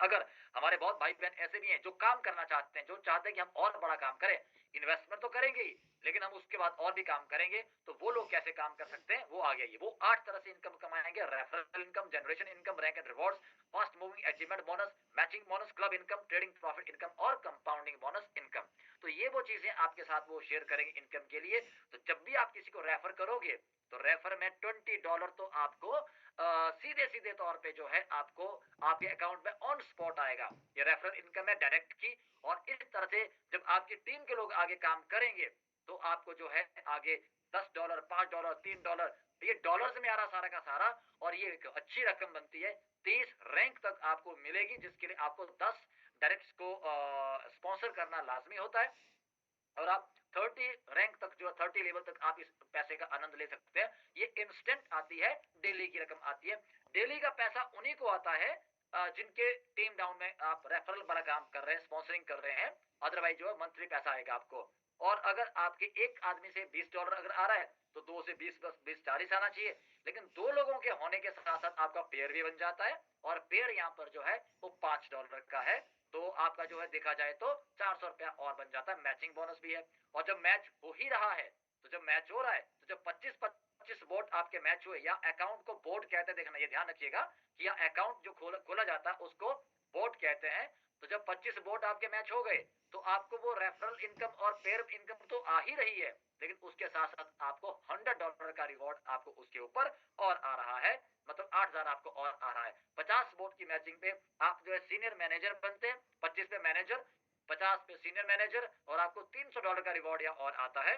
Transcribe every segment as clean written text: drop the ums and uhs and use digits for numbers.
अगर हमारे बहुत भाई बहन ऐसे भी हैं जो काम करना चाहते हैं, जो चाहते हैं कि हम और बड़ा काम करें, इन्वेस्टमेंट तो करेंगे ही, लेकिन हम उसके बाद और भी काम करेंगे, तो वो लोग कैसे काम कर सकते हैं वो आगे आइए। वो 8 तरह से इनकम कमाएंगे: referral income, generation income, rank and rewards, fast moving achievement bonus, matching bonus, club income, trading profit income और कंपाउंडिंग बोनस इनकम। तो ये वो चीजें आपके साथ वो शेयर करेंगे इनकम के लिए। तो जब भी आप किसी को रेफर करोगे तो रेफर में $20 तो आपको सीधे सीधे तौर पे जो है आपको आपके अकाउंट में ऑन स्पॉट आएगा। ये रेफरल इनकम है डायरेक्ट की। और इस तरह से जब आपकी टीम के लोग आगे काम करेंगे तो आपको जो है आगे $10, $5, $3, ये डॉलर्स में आ रहा सारा का सारा, और ये एक अच्छी रकम बनती है। 30 रैंक तक आपको मिलेगी, जिसके लिए आपको 10 डायरेक्ट को स्पॉन्सर करना लाजमी होता है। और आप 30 रैंक तक जो 30 लेवल तक आप इस पैसे का आनंद ले सकते हैं। ये इंस्टेंट आती है, डेली की रकम आती है। डेली का पैसा उन्हीं को आता है जिनके टीम डाउन में आप रेफरल वाला काम कर रहे हैं, स्पॉन्सरिंग कर रहे हैं। अदरवाइज जो है मंथली पैसा आएगा आपको। और अगर आपके एक आदमी से $20 अगर आ रहा है तो 2 से 20 + 20 40 आना चाहिए। लेकिन 2 लोगों के होने के साथ साथ आपका पेयर भी बन जाता है, और पेयर यहाँ पर जो है वो $5 का है। तो आपका जो है देखा जाए तो ₹400 और बन जाता है। मैचिंग बोनस भी है। और जब मैच हो ही रहा है, तो जब मैच हो रहा है तो जब 25-25 बोट आपके मैच हुए, या अकाउंट को बोट कहते हैं, देखना ये ध्यान रखिएगा कि यह अकाउंट जो खोला जाता है उसको बोट कहते हैं। तो जब 25 बोट आपके मैच हो गए तो आपको वो रेफरल इनकम और पेयर इनकम तो आ ही रही है, लेकिन उसके साथ साथ आपको $100 का रिवॉर्ड आपको उसके ऊपर और आ रहा है। मतलब 8,000 आपको और आ रहा है। 50 वोट की मैचिंग पे आप जो है सीनियर मैनेजर बनते हैं, 25 पे मैनेजर, 50 पे सीनियर मैनेजर, और आपको $300 का रिवॉर्ड या और आता है।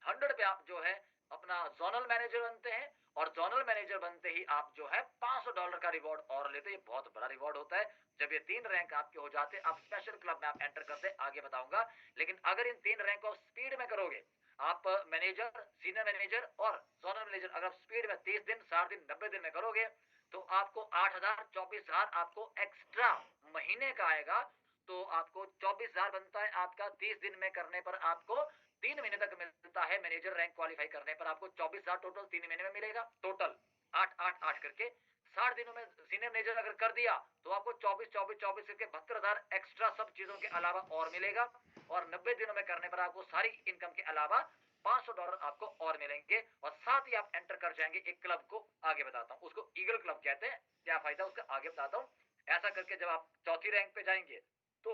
100 पे आप जो है अपना जोनल मैनेजर बनते हैं, और जोनल मैनेजर बनते ही आप जो है $500 का रिवॉर्ड और लेते हैं। ये बहुत बड़ा रिवॉर्ड होता है। जब ये 3 रैंक आपके हो जाते हैं, आप स्पेशल क्लब में आप एंटर करते हैं, आगे बताऊंगा। लेकिन अगर इन 3 रैंक को स्पीड में करोगे, आप मैनेजर, सीनियर मैनेजर और जोनल मैनेजर अगर स्पीड में 30 दिन, 60 दिन, 90 दिन में करोगे तो आपको 8,000, 24,000 आपको एक्स्ट्रा महीने का आएगा। तो आपको 24,000 बनता है आपका। 30 दिन में करने पर आपको 3 महीने तक मिलता है। मैनेजर रैंक क्वालिफाई करने पर आपको 24,000 टोटल 3 महीने में मिलेगा। टोटल 8 8 8 करके 60 दिनों में सीनियर मैनेजर अगर कर दिया तो आपको 24 24 24 करके 72,000 एक्स्ट्रा सब चीजों के अलावा और मिलेगा। और 90 दिनों में करने पर आपको सारी इनकम के अलावा $500 आपको और मिलेंगे। और साथ ही आप एंटर कर जाएंगे एक क्लब को, आगे बताता हूं, उसको ईगल क्लब कहते हैं। क्या फायदा उसका आगे बताता हूं। ऐसा करके जब आप चौथी रैंक पे जाएंगे तो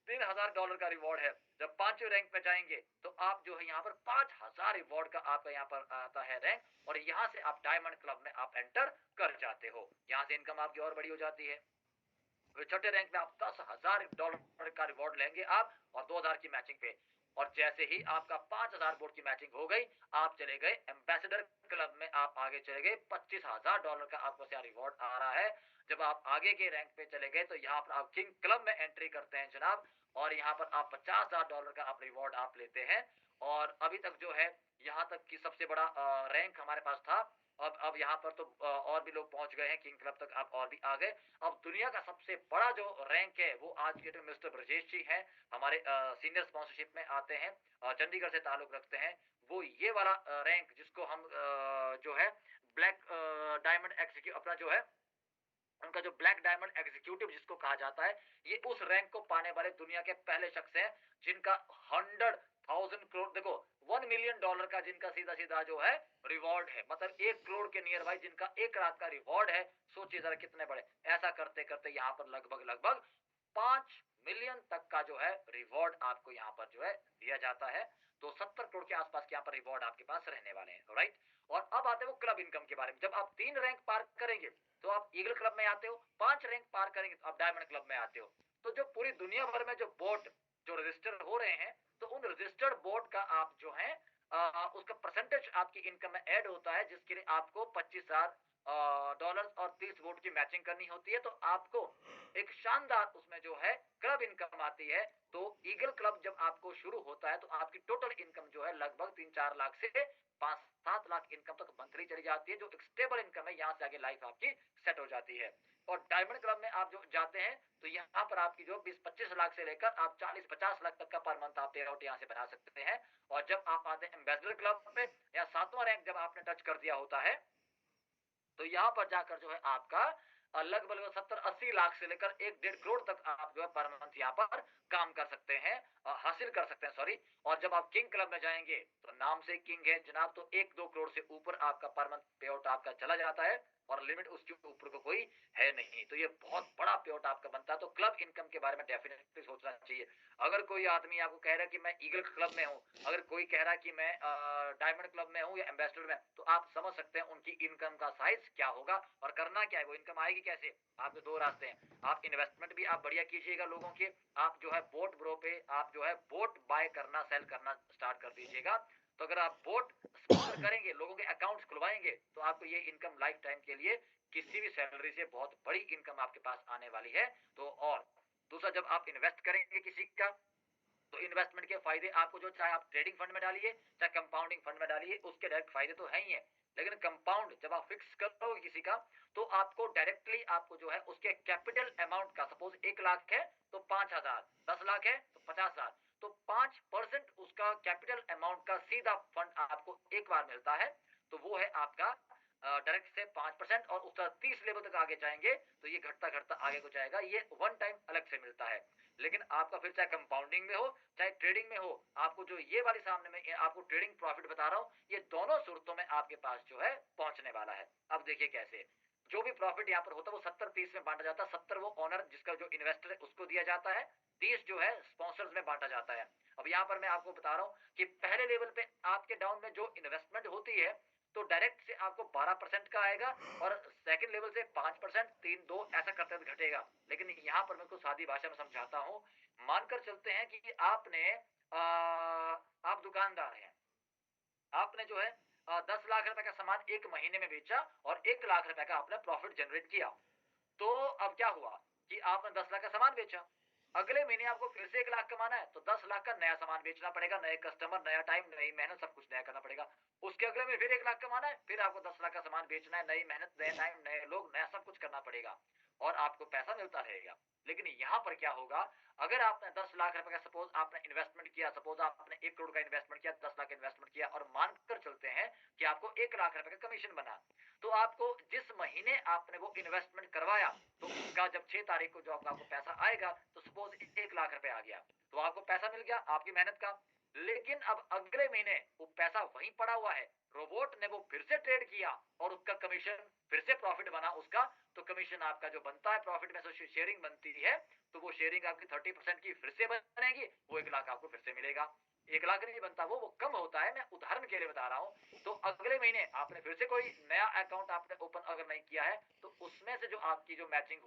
$3,000 का रिवॉर्ड है। जब 5वें रैंक पे जाएंगे तो आप जो है यहाँ पर 5,000 रिवॉर्ड का आपका यहाँ पर आता है रैंक, और यहाँ से आप डायमंड क्लब में आप एंटर कर जाते हो। यहाँ से इनकम आपकी और बड़ी हो जाती है। छठे रैंक में आप $10,000 का रिवॉर्ड लेंगे आप, और 2,000 की मैचिंग पे। और जैसे ही आपका 5,000 बोर्ड की मैचिंग हो गई, आप चले गए एम्बेसडर क्लब में, आप आगे चले गए। $25,000 का आपको क्या रिवॉर्ड आ रहा है। जब आप आगे के रैंक पे चले गए तो यहाँ पर आप किंग क्लब में एंट्री करते हैं जनाब, और यहाँ पर आप $50,000 का आप रिवॉर्ड आप लेते हैं। और अभी तक जो है यहाँ तक की सबसे बड़ा रैंक हमारे पास था। अब यहाँ पर तो और भी लोग पहुंच गए हैं, किंग क्लब तक आप और भी आ गए। अब दुनिया का सबसे बड़ा जो रैंक है वो आज के डेट में मिस्टर ब्रजेश जी हैं, हमारे सीनियर स्पॉन्सरशिप में आते हैं, चंडीगढ़ से ताल्लुक रखते हैं। वो ये वाला रैंक जिसको हम जो है ब्लैक डायमंड एग्जीक्यूटिव अपना जो है, उनका जो ब्लैक डायमंड एग्जीक्यूटिव जिसको कहा जाता है, ये उस रैंक को पाने वाले दुनिया के पहले शख्स हैं जिनका 100,000 करोड़, देखो $1 मिलियन का जिनका सीधा सीधा जो है रिवॉर्ड है। मतलब 1 करोड़ के नियर बाई जिनका एक रात का रिवॉर्ड है। सोचिए जरा कितने बड़े। ऐसा करते करते यहाँ पर लगभग लगभग 5 मिलियन तक का जो है रिवॉर्ड आपको यहाँ पर जो है दिया जाता है। तो 70 करोड़ के आसपास के यहाँ पर रिवॉर्ड आपके पास रहने वाले हैं, राइट। और अब आते हैं वो क्लब इनकम के बारे में। जब आप 3 रैंक पार करेंगे तो आप ईगल क्लब में आते हो, 5 रैंक पार करेंगे तो आप डायमंड क्लब में आते हो। तो जो पूरी दुनिया भर में जो बोट जो रजिस्टर हो रहे हैं, तो उन रजिस्टर्ड बोट का आप जो है उसका परसेंटेज आपकी इनकम में ऐड होता है, जिसके लिए आपको $25,000 और 30 वोट की मैचिंग करनी होती है। तो आपको एक शानदार उसमें जो है क्लब इनकम आती है। तो ईगल क्लब जब आपको शुरू होता है तो आपकी टोटल इनकम जो है लगभग 3-4 लाख से 5-7 लाख इनकम तक मंथली चली जाती है, जो एक स्टेबल इनकम है। यहाँ से आगे लाइफ आपकी सेट हो जाती है। और डायमंड क्लब में आप जो जाते हैं तो यहाँ पर आपकी जो 20-25 लाख से लेकर आप 40-50 लाख तक का पर मंथ आप पे आउट यहाँ से बना सकते हैं। और जब आप आते हैं एम्बेसडर क्लब पे, या 7वां रैंक जब आपने टच कर दिया होता है, तो यहाँ पर जाकर जो है आपका लगभग 70-80 लाख से लेकर 1 डेढ़ करोड़ तक आप जो है पर मंथ यहाँ पर काम कर सकते हैं, हासिल कर सकते हैं, सॉरी। और जब आप किंग क्लब में जाएंगे तो नाम से किंग है जनाब, तो 1-2 करोड़ से ऊपर आपका पर मंथ पे आउट आपका चला जाता है और लिमिट उसके ऊपर को कोई है नहीं। तो ये बहुत बड़ा पे आउट आपका बनता है। तो क्लब इनकम के बारे में डेफिनेटली सोचना चाहिए। अगर कोई आदमी आपको कह रहा है कि मैं ईगल क्लब में हूँ, अगर कोई कह रहा है कि मैं डायमंड क्लब में हूँ या एम्बेसडर में, तो आप समझ सकते हैं उनकी इनकम का साइज क्या होगा और करना क्या है, वो इनकम आएगी कैसे। आपके दो रास्ते हैं, आप इन्वेस्टमेंट भी आप बढ़िया कीजिएगा लोगों के, आप जो है बोट ब्रो पे आप जो है बोट बाय करना सेल करना स्टार्ट कर दीजिएगा। तो अगर आप बोट स्पॉन्सर करेंगे, लोगों के अकाउंट्स खुलवाएंगे, तो आपको ये इनकम लाइफ टाइम के लिए किसी भी सैलरी से बहुत बड़ी इनकम आपके पास आने वाली है। तो और दूसरा, जब आप इन्वेस्ट करेंगे किसी का, तो इन्वेस्टमेंट के फायदे आपको जो, चाहे आप ट्रेडिंग फंड में डालिए चाहे कंपाउंडिंग फंड में डालिए, उसके डायरेक्ट फायदे तो है ही है। लेकिन कंपाउंड जब आप फिक्स करोगे किसी का, तो आपको डायरेक्टली आपको जो है उसके कैपिटल अमाउंट का, सपोज 1 लाख है तो 5,000, 10 लाख है तो 50,000, तो 5% उसका कैपिटल अमाउंट का सीधा फंड आपको एक बार मिलता है। तो वो है आपका डायरेक्ट से 5%, और उसका 30 लेवल तक आगे जाएंगे तो ये घटता घटता आगे को जाएगा, ये वन टाइम अलग से मिलता है। लेकिन आपका फिर चाहे कंपाउंडिंग में हो चाहे ट्रेडिंग में हो, आपको जो ये वाली सामने में आपको ट्रेडिंग प्रॉफिट बता रहा हूं, ये दोनों सूरतों में आपके पास जो है पहुंचने वाला है। अब देखिए कैसे, जो भी प्रॉफिट यहाँ पर होता है वो 70-30 में बांटा जाता है। 70 वो ओनर जिसका जो इन्वेस्टर है उसको दिया जाता है, 30 जो है स्पॉन्सर्स में बांटा जाता है। अब यहाँ पर मैं आपको बता रहा हूँ कि पहले लेवल पे आपके डाउन में जो इन्वेस्टमेंट होती है, तो डायरेक्ट से आपको 12% का आएगा, और सेकंड लेवल से 5%, 3-2 ऐसा करते हुए घटेगा। लेकिन यहाँ पर मैं कुछ सादी भाषा में समझाता हूँ। मानकर चलते हैं कि आप दुकानदार हैं, आपने जो है 10 लाख रुपए का सामान एक महीने में बेचा और 1 लाख रुपए का आपने प्रॉफिट जनरेट किया। तो अब क्या हुआ कि आपने 10 लाख का सामान बेचा, अगले महीने आपको फिर से 1 लाख कमाना है, तो 10 लाख का नया सामान बेचना पड़ेगा, नए कस्टमर, नया टाइम, नई मेहनत, सब कुछ नया करना पड़ेगा। उसके अगले में फिर 1 लाख कमाना है, फिर आपको 10 लाख का सामान बेचना है, नई मेहनत, नए टाइम, नए लोग, नया सब कुछ करना पड़ेगा, और आपको पैसा मिलता रहेगा। लेकिन यहाँ पर क्या होगा, अगर आपने 10 लाख रुपए का सपोज आपने इन्वेस्टमेंट किया, सपोज आपने 1 करोड़ का इन्वेस्टमेंट किया, 10 लाख इन्वेस्टमेंट किया, और मानकर चलते हैं कि आपको 1 लाख रुपए का कमीशन बना, तो आपको जिस महीने आपने वो इन्वेस्टमेंट करवाया, तो उसका जब 6 तारीख को जो आपको पैसा आएगा, तो सपोज 1 लाख रुपए आ गया, तो आपको पैसा मिल गया आपकी मेहनत का। लेकिन अब अगले महीने वो पैसा वहीं पड़ा हुआ है, रोबोट ने वो फिर से ट्रेड किया और उसका कमीशन फिर से प्रॉफिट बना उसका, तो कमीशन आपका जो बनता है प्रॉफिट में से शेयरिंग बनती है, तो वो शेयरिंग आपकी 30% की फिर से बनेगी, वो 1 लाख आपको फिर से मिलेगा। 1 लाख नहीं बनता, वो कम होता है, मैं उदाहरण के लिए बता रहा हूँ। तो अगले महीने आपने फिर से कोई नया अकाउंट आपने ओपन अगर नहीं किया है, तो उसमें से जो आपकी जो मैचिंग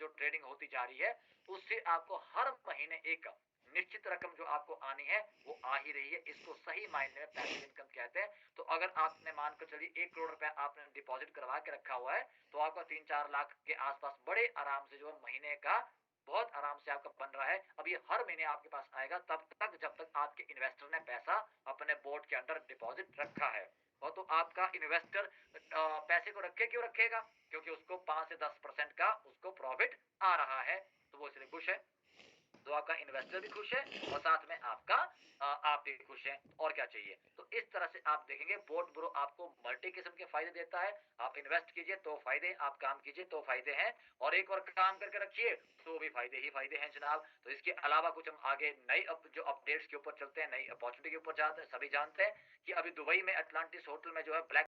जो ट्रेडिंग होती जा रही है, उससे आपको हर महीने एक निश्चित रकम जो आपको आनी है वो आ ही रही है। इसको सही मायने में पैसिव इनकम कहते हैं। तो अगर आपने मानकर चलिए 1 करोड़ रुपया आपने डिपॉजिट करवा के रखा हुआ है, तो आपका 3-4 लाख के आसपास बड़े आराम से जो है महीने का बहुत आराम से आपका बन रहा है। अब ये हर महीने आपके पास आएगा तब तक जब तक आपके इन्वेस्टर ने पैसा अपने बोर्ड के अंदर डिपॉजिट रखा है। और तो आपका इन्वेस्टर पैसे को रखे क्यों रखेगा, क्योंकि उसको 5 से 10% का उसको प्रॉफिट आ रहा है, तो वो इसलिए खुश है। तो आपका इन्वेस्टर भी खुश है और साथ में आप भी खुश हैं, और क्या चाहिए। तो इस तरह से आप देखेंगे बोट ब्रो आपको मल्टी किस्म के फायदे देता है। आप इन्वेस्ट कीजिए तो फायदे, आप काम कीजिए तो फायदे हैं, और एक बार काम करके रखिए तो भी फायदे ही फायदे हैं जनाब। तो इसके अलावा कुछ हम आगे नई जो अपडेट्स के ऊपर चलते हैं, नई अपॉर्चुनिटी के ऊपर जाते हैं। सभी जानते हैं कि अभी दुबई में अटलांटिस होटल में जो है ब्लैक